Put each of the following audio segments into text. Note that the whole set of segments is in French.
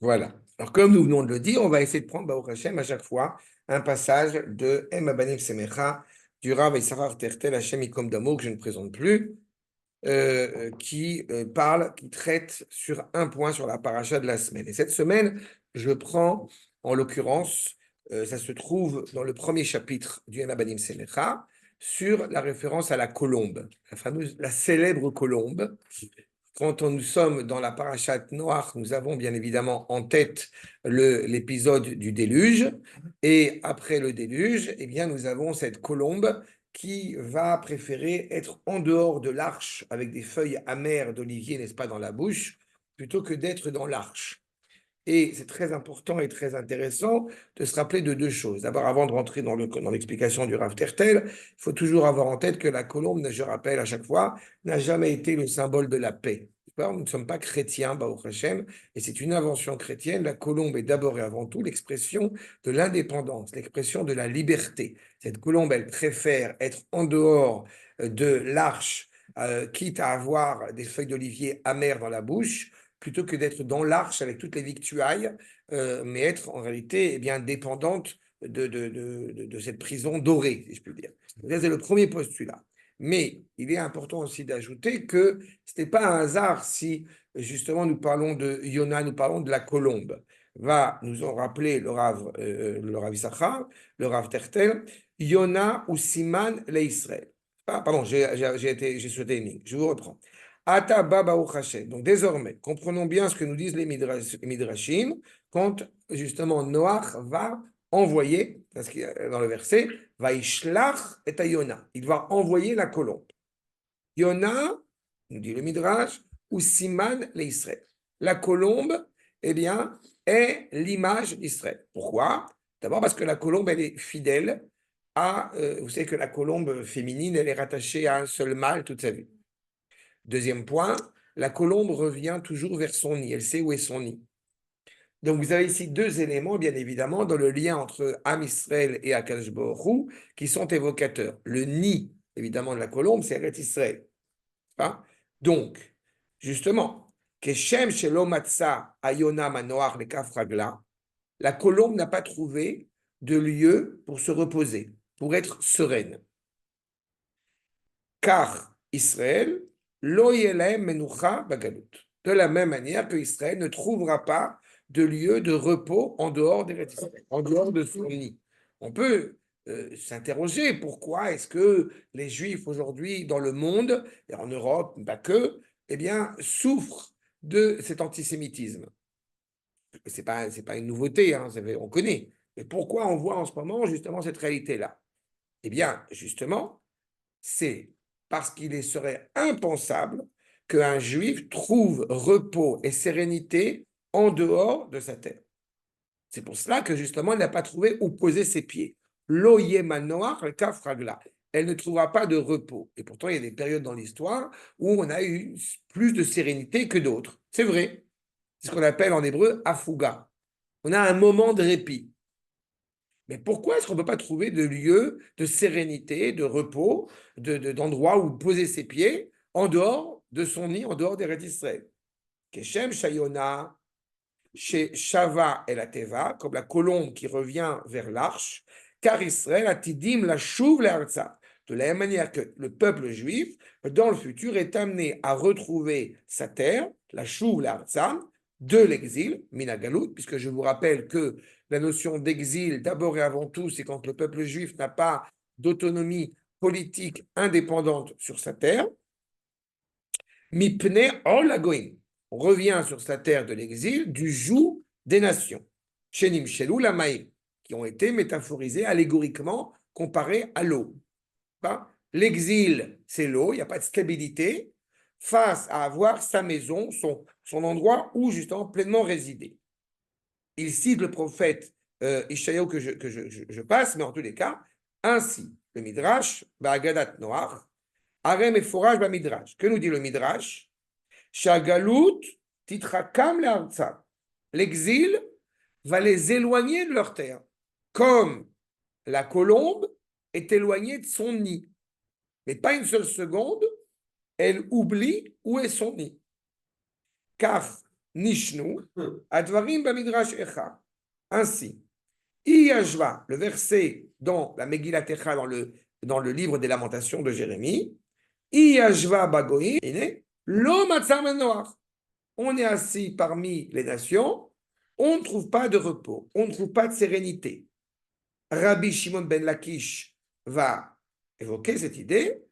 Voilà. Alors, comme nous venons de le dire, on va essayer de prendre, Baruch Hashem, à chaque fois, un passage de Em Abanim Semecha, du Rav Issachar Tertel Hashem Ikom Damo, que je ne présente plus, qui traite sur un point sur la paracha de la semaine. Et cette semaine, je prends, en l'occurrence, ça se trouve dans le premier chapitre du Em Abanim Semecha, sur la référence à la colombe, la célèbre colombe. Quand nous sommes dans la parashat Noach, nous avons bien évidemment en tête l'épisode du déluge. Et après le déluge, eh bien, nous avons cette colombe qui va préférer être en dehors de l'arche avec des feuilles amères d'olivier, n'est-ce pas, dans la bouche, plutôt que d'être dans l'arche. Et c'est très important et très intéressant de se rappeler de deux choses. D'abord, avant de rentrer dans l'explication du Rav Tertel, il faut toujours avoir en tête que la colombe, je rappelle à chaque fois, n'a jamais été le symbole de la paix. Nous ne sommes pas chrétiens, Baruch Hashem, et c'est une invention chrétienne. La colombe est d'abord et avant tout l'expression de l'indépendance, l'expression de la liberté. Cette colombe, elle préfère être en dehors de l'arche, quitte à avoir des feuilles d'olivier amères dans la bouche, plutôt que d'être dans l'arche avec toutes les victuailles, mais être en réalité bien dépendante de cette prison dorée, si je puis dire. C'est le premier postulat. Mais il est important aussi d'ajouter que ce n'est pas un hasard si justement nous parlons de Yona, nous parlons de la colombe. Va nous en rappeler le Rav Issachar, le Rav Tertel, Yona ou Siman le Israël. Ah, pardon, j'ai sauté une ligne. Je vous reprends. Ata Baba Hashem. Donc désormais, comprenons bien ce que nous disent les Midrashim quand justement Noach va envoyer, parce que dans le verset, va ishlach et Yona. Il va envoyer la colombe. Yona, nous dit le Midrash, ou Siman l'Israël. La colombe, eh bien, est l'image d'Israël. Pourquoi? D'abord parce que la colombe, elle est fidèle à, vous savez que la colombe féminine, elle est rattachée à un seul mâle toute sa vie. Deuxième point, la colombe revient toujours vers son nid. Elle sait où est son nid. Donc, vous avez ici deux éléments, bien évidemment, dans le lien entre Am Israël et Akadosh Baruch Hu, qui sont évocateurs. Le nid, évidemment, de la colombe, c'est Eretz Israël. Hein? Donc, justement, Keshem Shelo Matza Ayona Manoach le Kafragla, la colombe n'a pas trouvé de lieu pour se reposer, pour être sereine. Car Israël, lo yelem menucha bagalut. De la même manière que Israël ne trouvera pas de lieu de repos en dehors en dehors de son nid. On peut s'interroger pourquoi est-ce que les Juifs aujourd'hui dans le monde, et en Europe, pas que, eh bien, souffrent de cet antisémitisme. C'est pas une nouveauté, hein, on connaît. Mais pourquoi on voit en ce moment justement cette réalité-là? Eh bien, justement, c'est parce qu'il serait impensable qu'un juif trouve repos et sérénité en dehors de sa terre. C'est pour cela que justement, il n'a pas trouvé où poser ses pieds. L'oye manoir, le kafragla. Elle ne trouvera pas de repos. Et pourtant, il y a des périodes dans l'histoire où on a eu plus de sérénité que d'autres. C'est vrai. C'est ce qu'on appelle en hébreu afouga. On a un moment de répit. Mais pourquoi est-ce qu'on ne peut pas trouver de lieu de sérénité, de repos, d'endroit où poser ses pieds en dehors de son nid, en dehors des Israël? Keshem Shayona, chez Shava et la Teva, comme la colombe qui revient vers l'arche, car Israël atidim la chouv l'arza. De la même manière que le peuple juif, dans le futur, est amené à retrouver sa terre, la chouv l'arza, de l'exil, minagalut, puisque je vous rappelle que la notion d'exil, d'abord et avant tout, c'est quand le peuple juif n'a pas d'autonomie politique indépendante sur sa terre. Mipne ol agoim. On revient sur sa terre de l'exil du joug des nations. Shenim shelou lamaim, qui ont été métaphorisés allégoriquement comparés à l'eau. L'exil, c'est l'eau, il n'y a pas de stabilité, face à avoir sa maison, son endroit où justement pleinement résider. Il cite le prophète Ishaïahu que je passe, mais en tous les cas, ainsi, le Midrash, Ba'agadat Noach, Arem et Forage Midrash. Que nous dit le Midrash? Shagalut titrakam le'arza. L'exil va les éloigner de leur terre, comme la colombe est éloignée de son nid. Mais pas une seule seconde, elle oublie où est son nid. Car Nishnu, Advarim Bamidrash Echa. Ainsi, Iyashva, le verset dans la Megillat Echa, dans le livre des Lamentations de Jérémie, Iyashva Bagoïm, Lo Matzah Manoach. On est assis parmi les nations, on ne trouve pas de repos, on ne trouve pas de sérénité. Rabbi Shimon ben Lakish va évoquer cette idée.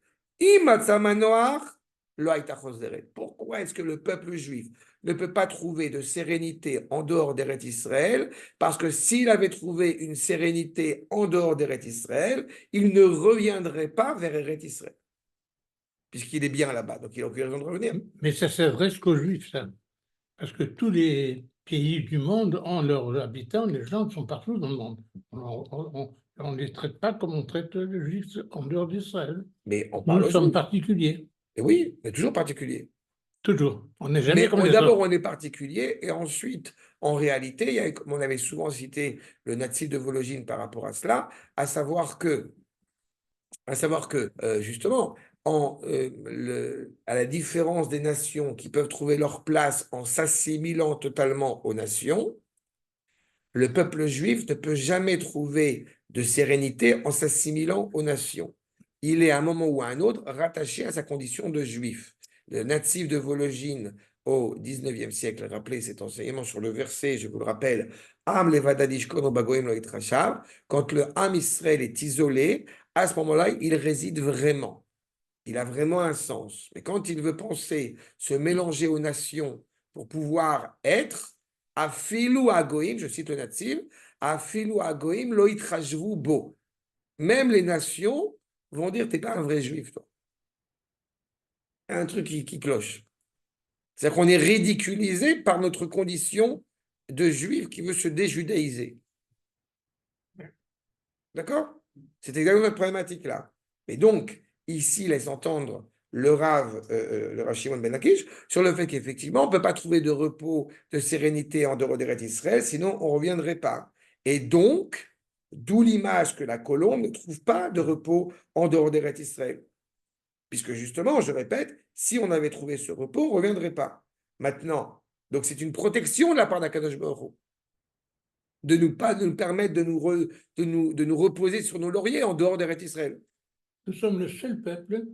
Pourquoi est-ce que le peuple juif ne peut pas trouver de sérénité en dehors d'Eretz Israël? Parce que s'il avait trouvé une sérénité en dehors d'Eretz Israël, il ne reviendrait pas vers Eretz Israël, puisqu'il est bien là-bas, donc il n'a aucune raison de revenir. Mais ça s'adresse qu'aux Juifs, ça. Parce que tous les pays du monde ont leurs habitants, les gens sont partout dans le monde. On ne les traite pas comme on traite les Juifs en dehors d'Israël. Mais on parle Nous aux sommes Juifs. particuliers. Et oui, mais toujours particulier. Toujours. On n'est jamais Mais comme les d'abord, autres. on est particulier, et ensuite, en réalité, il y a, comme on avait souvent cité le natif de Vologine par rapport à cela, à savoir que justement, à la différence des nations qui peuvent trouver leur place en s'assimilant totalement aux nations, le peuple juif ne peut jamais trouver de sérénité en s'assimilant aux nations. Il est à un moment ou à un autre rattaché à sa condition de juif. Le natif de Vologine au 19e siècle, rappelez cet enseignement sur le verset, je vous le rappelle, Am levadadishkon bagoim lo itrashav, quand le Am Israël est isolé, à ce moment-là, il réside vraiment. Il a vraiment un sens. Mais quand il veut penser se mélanger aux nations pour pouvoir être, Afilu agoim, je cite le natif, Afilu agoim lo itrashvu bo. Même les nations vont dire, t'es pas un vrai juif, toi. Il y a un truc qui cloche. C'est-à-dire qu'on est ridiculisé par notre condition de juif qui veut se déjudaïser. D'accord? C'est exactement notre problématique là. Et donc, ici, laisse entendre le Rav, le Rav Shimon ben Lakish, sur le fait qu'effectivement, on ne peut pas trouver de repos, de sérénité en dehors d'Eretz Israël, sinon on ne reviendrait pas. Et donc, d'où l'image que la colombe ne trouve pas de repos en dehors d'Eretz Israël. Puisque justement, je répète, si on avait trouvé ce repos, on ne reviendrait pas. Maintenant, donc c'est une protection de la part d'Akadosh Baruch Hu, de nous permettre de nous reposer sur nos lauriers en dehors d'Eretz Israël. Nous sommes le seul peuple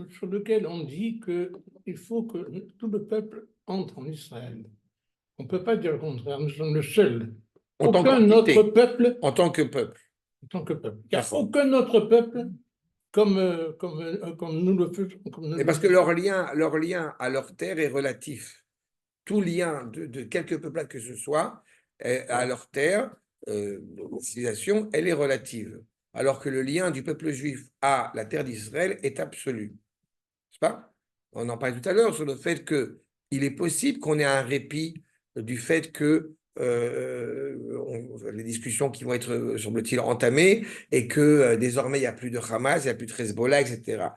sur lequel on dit qu'il faut que tout le peuple entre en Israël. On ne peut pas dire le contraire, nous sommes le seul. Aucun autre peuple. En tant que peuple. En tant que peuple. Il n'y a aucun autre peuple comme nous le faisons. Et parce que leur lien à leur terre est relatif. Tout lien de quelque peuplade que ce soit à leur terre, la civilisation, elle est relative. Alors que le lien du peuple juif à la terre d'Israël est absolu. N'est-ce pas? On en parlait tout à l'heure sur le fait qu'il est possible qu'on ait un répit du fait que les discussions qui vont être, semble-t-il, entamées et que désormais il n'y a plus de Hamas, il n'y a plus de Hezbollah, etc.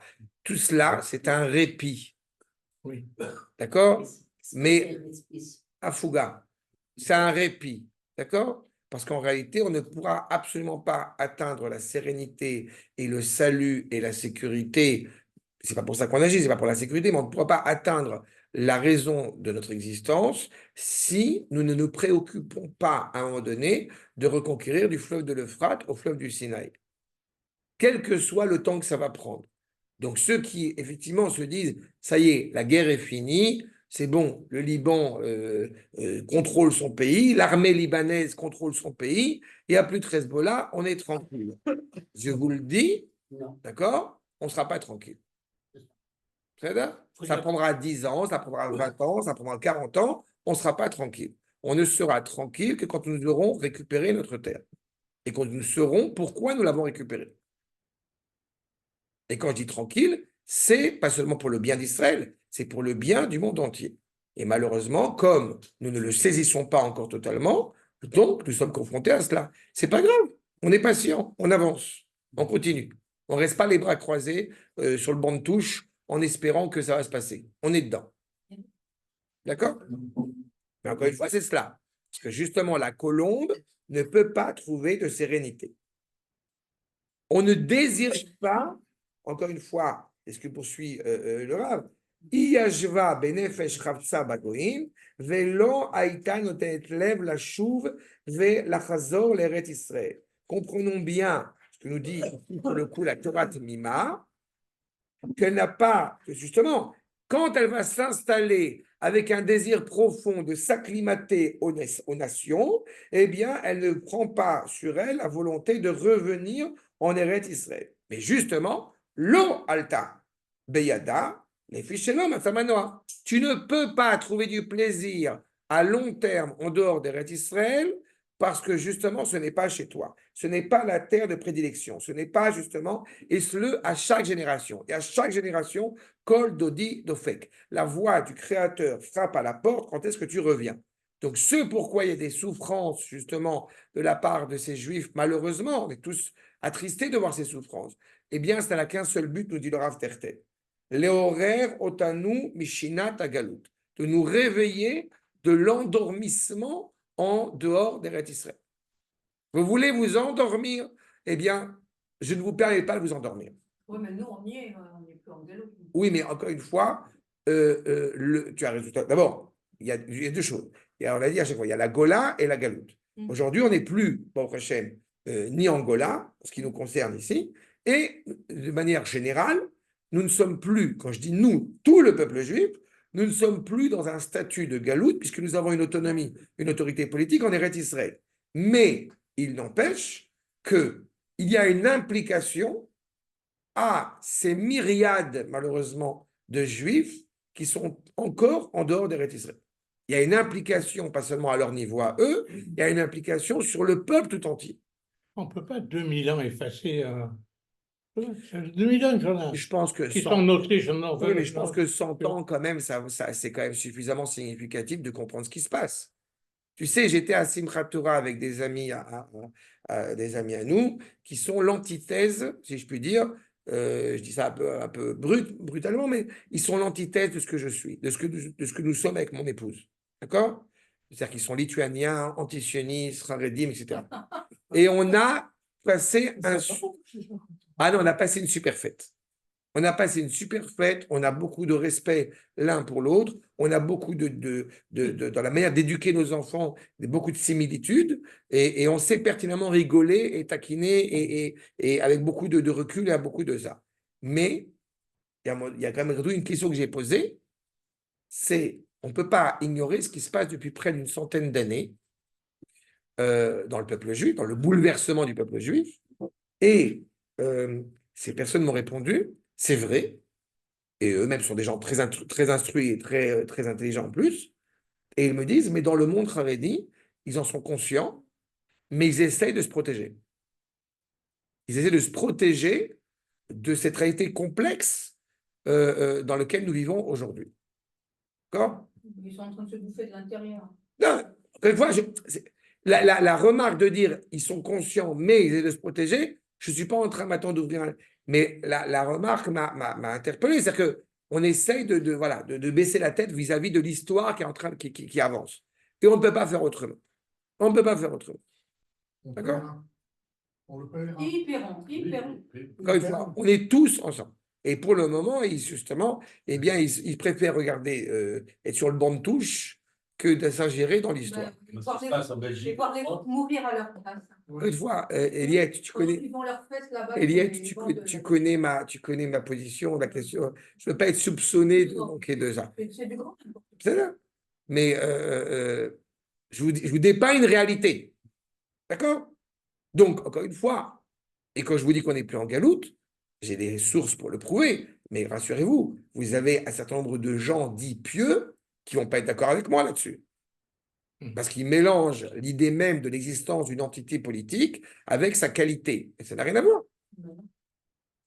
Tout cela, c'est un répit. Oui. D'accord? Mais à Fouga, c'est un répit. D'accord? Parce qu'en réalité, on ne pourra absolument pas atteindre la sérénité et le salut et la sécurité. C'est pas pour ça qu'on agit, c'est pas pour la sécurité, mais on ne pourra pas atteindre la raison de notre existence si nous ne nous préoccupons pas à un moment donné de reconquérir du fleuve de l'Euphrate au fleuve du Sinaï, quel que soit le temps que ça va prendre. Donc ceux qui effectivement se disent, ça y est, la guerre est finie, c'est bon, le Liban contrôle son pays, l'armée libanaise contrôle son pays, il n'y a plus de Hezbollah, on est tranquille. Je vous le dis, d'accord, on ne sera pas tranquille. Ça prendra 10 ans, ça prendra 20 ans, ça prendra 40 ans, on ne sera pas tranquille. On ne sera tranquille que quand nous aurons récupéré notre terre. Et quand nous saurons pourquoi nous l'avons récupérée. Et quand je dis tranquille, c'est pas seulement pour le bien d'Israël, c'est pour le bien du monde entier. Et malheureusement, comme nous ne le saisissons pas encore totalement, donc nous sommes confrontés à cela. C'est pas grave, on est patient, on avance, on continue. On ne reste pas les bras croisés sur le banc de touche en espérant que ça va se passer. On est dedans. D'accord? Mais encore une fois, c'est cela. Parce que justement, la colombe ne peut pas trouver de sérénité. On ne désire pas, encore une fois, c'est ce que poursuit le Rav, Iyashva benefesh chavtsa bagoim, velo haïta notenet lev la chouv ve la chazor l'eret Israël. Comprenons bien ce que nous dit pour le coup la Torah Mima, qu'elle n'a pas, que justement, quand elle va s'installer avec un désir profond de s'acclimater aux nations, eh bien, elle ne prend pas sur elle la volonté de revenir en Eretz Israël. Mais justement, lo alta beyada, les fichelom atamanoa. Tu ne peux pas trouver du plaisir à long terme en dehors d'Eretz Israël parce que justement, ce n'est pas chez toi. Ce n'est pas la terre de prédilection. Ce n'est pas justement, et ce à chaque génération. Et à chaque génération, Kol Dodi Dofek. La voix du Créateur frappe à la porte quand est-ce que tu reviens. Donc, ce pourquoi il y a des souffrances, justement, de la part de ces Juifs, malheureusement, on est tous attristés de voir ces souffrances, eh bien, ça n'a qu'un seul but, nous dit le Rav Tertet. Leorer otanu mishinat agalut. De nous réveiller de l'endormissement en dehors d'Eretz Israël. Vous voulez vous endormir? Eh bien, je ne vous permets pas de vous endormir. Oui, mais nous, on n'est plus en galop. Oui, mais encore une fois, tu as raison. D'abord, il y a deux choses. On l'a dit à chaque fois, il y a la Gola et la Galoute. Aujourd'hui, on n'est plus, bon, prochaine, ni en Gola, ce qui nous concerne ici, et de manière générale, nous ne sommes plus, quand je dis nous, tout le peuple juif, nous ne sommes plus dans un statut de Galoute, puisque nous avons une autonomie, une autorité politique en Eretz Israël. Mais il n'empêche qu'il y a une implication à ces myriades, malheureusement, de juifs qui sont encore en dehors d'Eretz Israël. Il y a une implication, pas seulement à leur niveau à eux, il y a une implication sur le peuple tout entier. On ne peut pas 2000 ans effacer. 2000 ans, j'en ai. Je pense que Qui sont en Autriche, en Norvège. Oui, mais je pense que 100 ans, quand même, c'est quand même suffisamment significatif de comprendre ce qui se passe. Tu sais, j'étais à Simchat Torah avec des amis à nous qui sont l'antithèse, si je puis dire, je dis ça un peu brutalement, mais ils sont l'antithèse de ce que je suis, de ce que nous sommes avec mon épouse. D'accord? C'est-à-dire qu'ils sont lituaniens, antisionistes, haredim, etc. Et on a passé Ah non, on a passé une super fête. On a passé une super fête, on a beaucoup de respect l'un pour l'autre, on a beaucoup dans la manière d'éduquer nos enfants, beaucoup de similitudes, et on sait pertinemment rigoler et taquiner, et avec beaucoup de recul et à beaucoup de ça. Mais il y a quand même une question que j'ai posée, c'est on ne peut pas ignorer ce qui se passe depuis près d'une centaine d'années dans le peuple juif, dans le bouleversement du peuple juif, et ces personnes m'ont répondu, c'est vrai, et eux-mêmes sont des gens très instruits et très intelligents en plus, et ils me disent, mais dans le monde Haredi, ils en sont conscients, mais ils essayent de se protéger. Ils essaient de se protéger de cette réalité complexe dans laquelle nous vivons aujourd'hui. D'accord? Ils sont en train de se bouffer de l'intérieur. Non, encore une fois, la remarque de dire ils sont conscients, mais ils essaient de se protéger, je ne suis pas en train maintenant d'ouvrir. Mais la remarque m'a interpellé, c'est-à-dire qu'on essaye de baisser la tête vis-à-vis de l'histoire qui avance. Et on ne peut pas faire autrement. On ne peut pas faire autrement. D'accord? Ils paieront. Encore une fois, on est tous ensemble. Et pour le moment, justement, eh bien, ils préfèrent regarder, être sur le banc de touche que de s'ingérer dans l'histoire. Ils vont mourir à leur place. Une fois, Eliette, tu connais. Ils vont leur fête là-bas. Eliette, tu connais ma position, la question. Je ne veux pas être soupçonné de manquer de ça. C'est du grand. C'est ça. Mais je vous dépeins une réalité. D'accord? Donc, encore une fois, et quand je vous dis qu'on n'est plus en galoute, j'ai des sources pour le prouver, mais rassurez-vous, vous avez un certain nombre de gens dits pieux qui ne vont pas être d'accord avec moi là-dessus. Parce qu'ils mélangent l'idée même de l'existence d'une entité politique avec sa qualité. Et ça n'a rien à voir.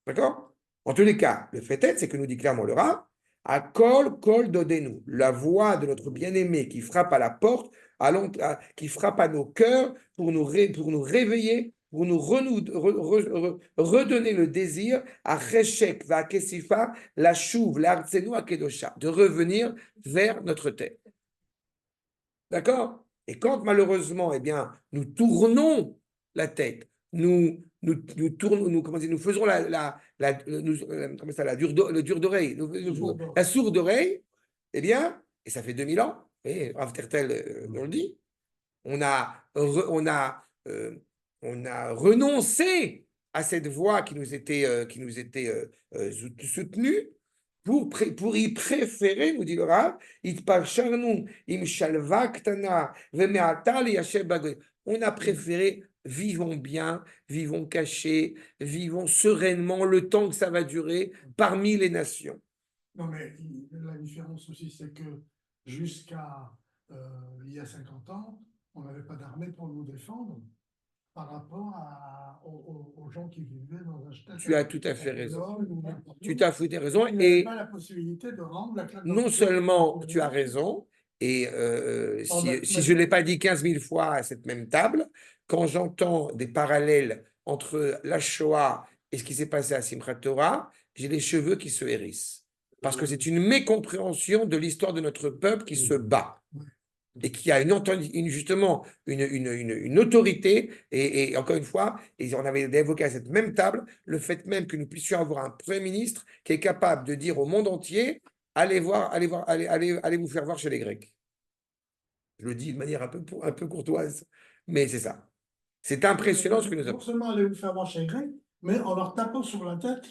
D'accord? En tous les cas, le fait est, c'est que nous dit clairement le Rav, à kol dodenu, la voix de notre bien-aimé qui frappe à la porte, qui frappe à nos cœurs pour nous réveiller, pour nous redonner le désir à Cheshek, va Kesifa, la chouve, l'Artsenu à Kedosha, de revenir vers notre terre. D'accord? Et quand malheureusement, eh bien, nous tournons la tête, nous faisons comment ça, le dur d'oreille, la sourde oreille, eh bien, et ça fait 2000 ans, et Rav Tertel on le dit, on a renoncé à cette voie qui nous était soutenue pour y préférer, nous dit le Rav, on a préféré vivons bien, vivons cachés, vivons sereinement le temps que ça va durer parmi les nations. Non, mais la différence aussi, c'est que jusqu'à il y a 50 ans, on n'avait pas d'armée pour nous défendre par rapport aux gens qui vivaient dans un statut. Tu as tout à fait raison. Tu as tout à fait raison. Et pas la possibilité de rendre la claque. Non seulement tu as raison, et si je ne l'ai pas dit 15 000 fois à cette même table, quand j'entends des parallèles entre la Shoah et ce qui s'est passé à Simchat Torah, j'ai les cheveux qui se hérissent. Parce que c'est une mécompréhension de l'histoire de notre peuple qui se bat. Et qui a justement une autorité, et encore une fois, et on avait évoqué à cette même table le fait même que nous puissions avoir un Premier ministre qui est capable de dire au monde entier, allez vous faire voir chez les Grecs. Je le dis de manière un peu courtoise, mais c'est ça. C'est impressionnant ce que nous avons. Non seulement allez vous faire voir chez les Grecs, mais en leur tapant sur la tête,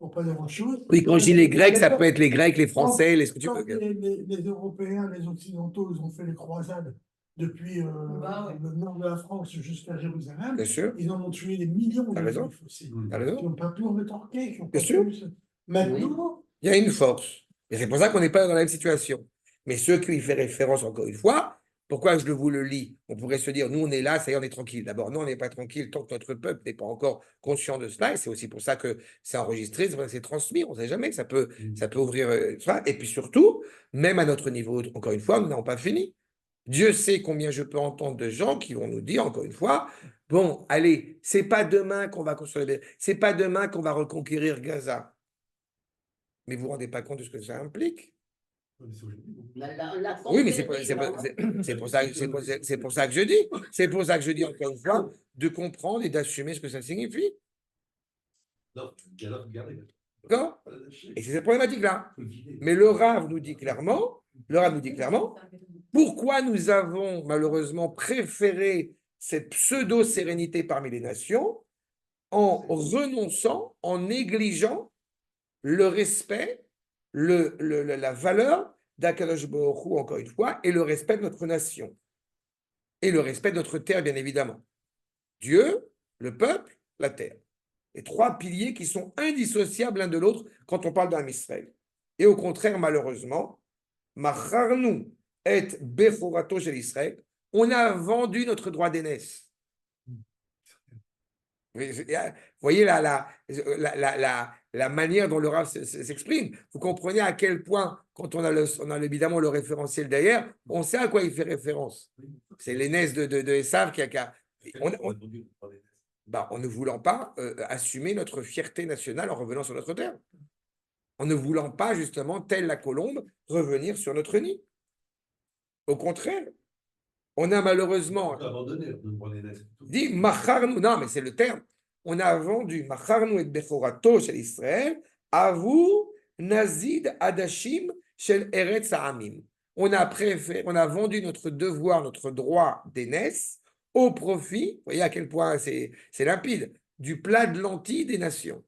pour pas dire autre chose. Oui, quand je dis les Grecs, ça peut être les Grecs, les Français, les ce que tu veux. Les Européens, les Occidentaux, ils ont fait les croisades depuis le nord de la France jusqu'à Jérusalem. Bien sûr. Ils en ont tué des millions de juifs aussi. Qui n'ont pas pu en rétorquer. Bien sûr. Maintenant, il y a une force. Et c'est pour ça qu'on n'est pas dans la même situation. Mais ceux qui y font référence, encore une fois, pourquoi je vous le lis? On pourrait se dire, nous, on est là, ça y est, on est tranquille. D'abord, non, on n'est pas tranquille tant que notre peuple n'est pas encore conscient de cela. Et c'est aussi pour ça que c'est enregistré, c'est pour ça que c'est transmis. On ne sait jamais que ça peut ouvrir ça. Et puis surtout, même à notre niveau, encore une fois, nous n'avons pas fini. Dieu sait combien je peux entendre de gens qui vont nous dire, encore une fois, bon, allez, c'est pas demain qu'on va construire, c'est pas demain qu'on va reconquérir Gaza. Mais vous ne vous rendez pas compte de ce que ça implique? Oui, mais c'est pour ça que je dis. C'est pour ça que je dis encore une fois de comprendre et d'assumer ce que ça signifie. D'accord? Et c'est cette problématique-là. Mais le Rav nous dit clairement, pourquoi nous avons malheureusement préféré cette pseudo-sérénité parmi les nations en renonçant, en négligeant le respect, la valeur d'Akadosh Baruch Hu, encore une fois, et le respect de notre nation. Et le respect de notre terre, bien évidemment. Dieu, le peuple, la terre. Les trois piliers qui sont indissociables l'un de l'autre quand on parle d'un Israël. Et au contraire, malheureusement, Macharnu et Bechorato chez l'Israël, on a vendu notre droit d'aînesse. Vous voyez la manière dont le Rav s'exprime. Vous comprenez à quel point, quand on a évidemment le référentiel derrière, on sait à quoi il fait référence. C'est l'aînesse de Esav qui a. En ne voulant pas assumer notre fierté nationale en revenant sur notre terre. En ne voulant pas, justement, telle la colombe, revenir sur notre nid. Au contraire, on a malheureusement dit Macharnu, non, mais c'est le terme. On a vendu Macharnu et Bechorato chez Israël, à vous, Nazid Adashim chez Eretz Ha'amim. On a vendu notre devoir, notre droit d'aînesse au profit, vous voyez à quel point c'est limpide, du plat de lentilles des nations.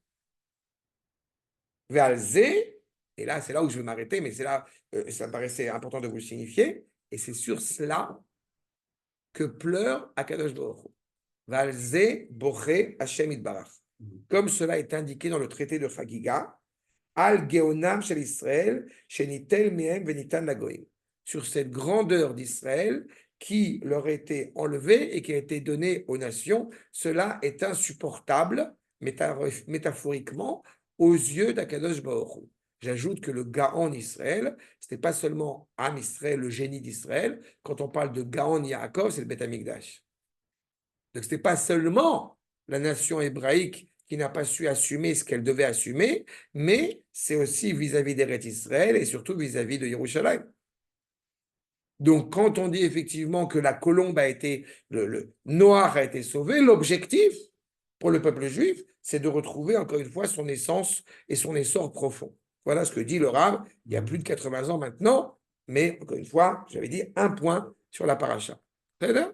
Ve'alzé, et là, c'est là où je vais m'arrêter, mais c'est là, ça me paraissait important de vous le signifier, et c'est sur cela que pleure Akadosh Baruch Hu. Valze boché Hashem Itbarach. Comme cela est indiqué dans le traité de Chagiga, Al Geonam shel Israël, shenitel mehem venitan lagoim. Sur cette grandeur d'Israël qui leur a été enlevée et qui a été donnée aux nations, cela est insupportable, métaphoriquement, aux yeux d'Akadosh Baruch Hu. J'ajoute que le Gaon Israël, ce n'est pas seulement Am Israël, le génie d'Israël. Quand on parle de Gaon Yaakov, c'est le Beth Amikdash. Donc, ce n'est pas seulement la nation hébraïque qui n'a pas su assumer ce qu'elle devait assumer, mais c'est aussi vis-à-vis d'Eretz Israël et surtout vis-à-vis de Yerushalayim. Donc, quand on dit effectivement que la colombe a été, le Noach a été sauvé, l'objectif, pour le peuple juif, c'est de retrouver encore une fois son essence et son essor profond. Voilà ce que dit le Rav il y a plus de 80 ans maintenant, mais encore une fois, j'avais dit un point sur la paracha. C'est là?